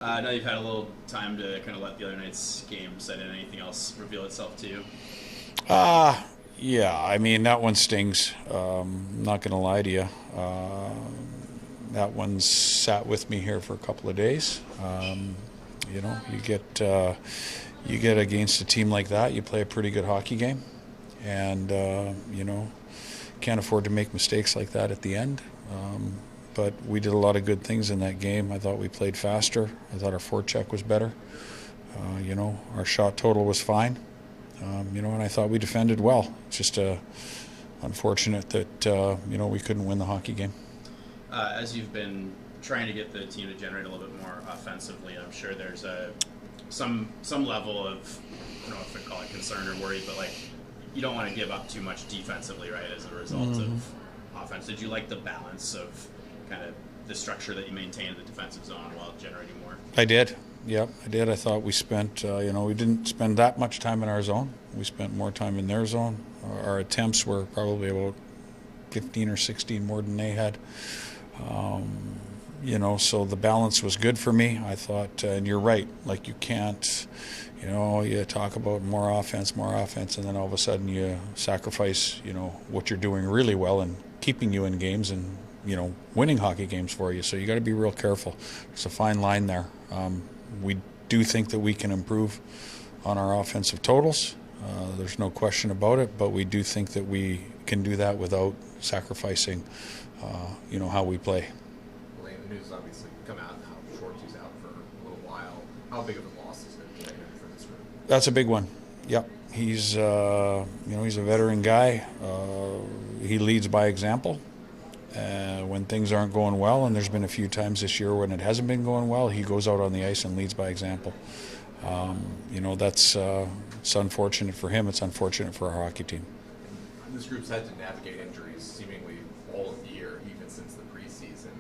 Now you've had a little time to kind of let the other night's game set in. Anything else reveal itself to you? Uh, yeah, I mean, that one stings. Not going to lie to you. That one sat with me here for a couple of days. You get against a team like that, you play a pretty good hockey game, and can't afford to make mistakes like that at the end. But we did a lot of good things in that game. I thought we played faster. I thought our forecheck was better. Our shot total was fine. And I thought we defended well. It's just unfortunate that we couldn't win the hockey game. As you've been trying to get the team to generate a little bit more offensively, I'm sure there's some level of, I don't know if I call it concern or worry, but like you don't want to give up too much defensively, right? As a result of offense. Did you like the balance of kind of the structure that you maintained in the defensive zone while generating more? I did. Yep, I did. I thought we spent, we didn't spend that much time in our zone. We spent more time in their zone. Our attempts were probably about 15 or 16 more than they had. So the balance was good for me. I thought, and you're right, like you can't, you talk about more offense, and then all of a sudden you sacrifice, what you're doing really well and keeping you in games and, winning hockey games for you. So you got to be real careful. There's a fine line there. We do think that we can improve on our offensive totals. There's no question about it, but we do think that we can do that without sacrificing, how we play. Lane, the news has obviously come out now. Shorty's out for a little while. How big of a loss is it for this group? That's a big one. Yep, he's he's a veteran guy. He leads by example. When things aren't going well, and there's been a few times this year when it hasn't been going well, he goes out on the ice and leads by example. That's it's unfortunate for him. It's unfortunate for our hockey team. This group's had to navigate injuries seemingly all of the year, even since the preseason.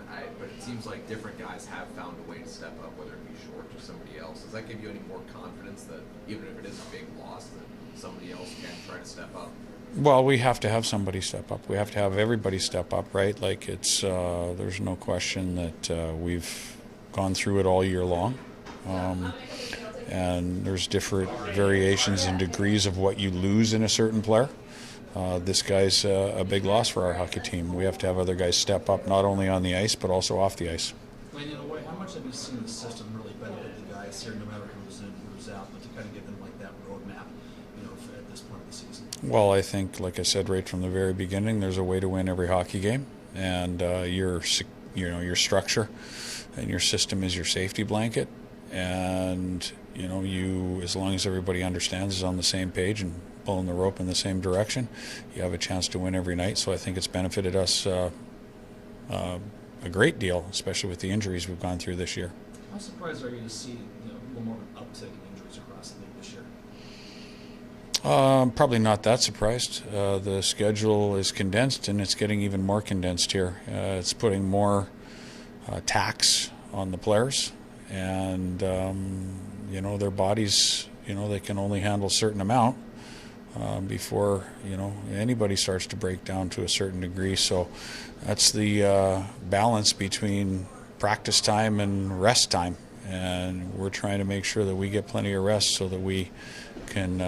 But it seems like different guys have found a way to step up, whether it be Short or somebody else. Does that give you any more confidence that even if it is a big loss, that somebody else can try to step up? Well, we have to have somebody step up. We have to have everybody step up, right? Like it's there's no question that we've gone through it all year long. And there's different variations and degrees of what you lose in a certain player. This guy's a big loss for our hockey team. We have to have other guys step up, not only on the ice, but also off the ice. Lane, in a way, how much have you seen the system really benefit the guys here, no matter who's in, who's out, but to kind of give them like that roadmap, at this point of the season? Well, I think, like I said right from the very beginning, there's a way to win every hockey game, and your structure and your system is your safety blanket, and you, as long as everybody understands, is on the same page and pulling the rope in the same direction, you have a chance to win every night. So I think it's benefited us a great deal, especially with the injuries we've gone through this year. How surprised are you to see a little more of an uptick in injuries across the league this year? Probably not that surprised. The schedule is condensed, and it's getting even more condensed here. It's putting more tax on the players, and their bodies, they can only handle a certain amount before anybody starts to break down to a certain degree. So that's the balance between practice time and rest time, and we're trying to make sure that we get plenty of rest so that we can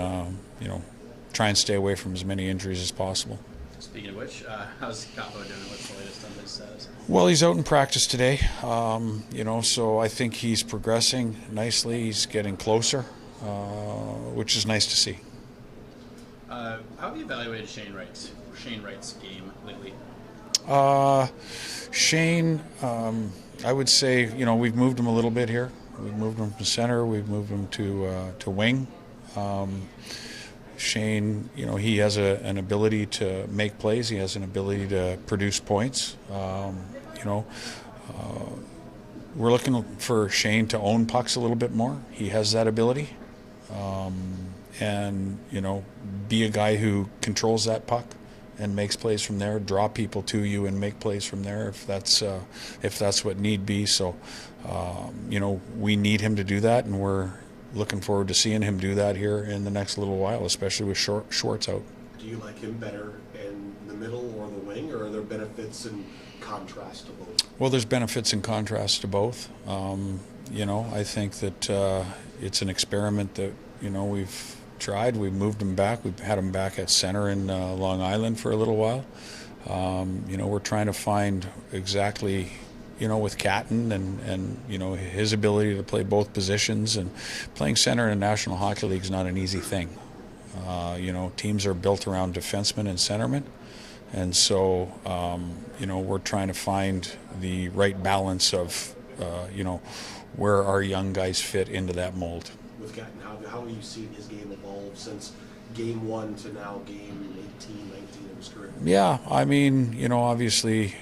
try and stay away from as many injuries as possible. Speaking of which, how's Capo doing? What's the latest on his status? Well, he's out in practice today, so I think he's progressing nicely. He's getting closer, which is nice to see. How have you evaluated Shane Wright's game lately? Shane, I would say, we've moved him a little bit here. We've moved him to center. We've moved him to wing. Shane, he has an ability to make plays. He has an ability to produce points. We're looking for Shane to own pucks a little bit more. He has that ability. And be a guy who controls that puck and makes plays from there, draw people to you and make plays from there if that's what need be. So, we need him to do that, and we're looking forward to seeing him do that here in the next little while, especially with Schwartz out. Do you like him better in the middle or the wing, or are there benefits and contrast to both? Well, there's benefits and contrast to both. I think that it's an experiment that, we've tried. We've moved him back. We've had him back at center in Long Island for a little while. We're trying to find exactly, with Catton and his ability to play both positions, and playing center in the National Hockey League is not an easy thing. Teams are built around defensemen and centermen. And so, we're trying to find the right balance of, where our young guys fit into that mold. With Catton, how have you seen his game evolve since game 1 to now game 18, 19 of his career? Yeah, I mean, obviously,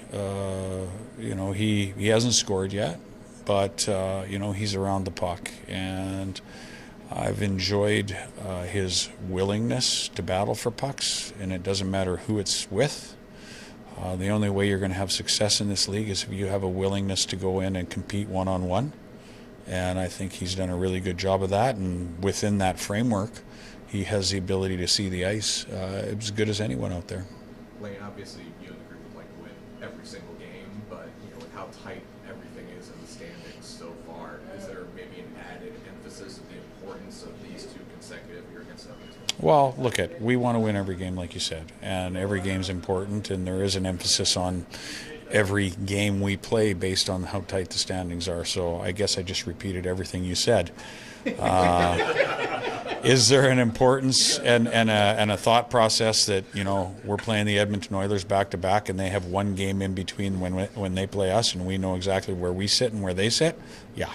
he hasn't scored yet, but, he's around the puck. And I've enjoyed his willingness to battle for pucks, and it doesn't matter who it's with. The only way you're going to have success in this league is if you have a willingness to go in and compete one-on-one. And I think he's done a really good job of that. And within that framework, he has the ability to see the ice as good as anyone out there. Lane, obviously you and the group would like to win every single game, but with how tight everything is in the standings so far, is there maybe an added emphasis of the importance of these 2 consecutive year against others? Well, we want to win every game, like you said, and every game's important, and there is an emphasis on every game we play based on how tight the standings are. So I guess I just repeated everything you said. Is there an importance and a thought process that we're playing the Edmonton Oilers back to back, and they have one game in between when they play us, and we know exactly where we sit and where they sit? Yeah.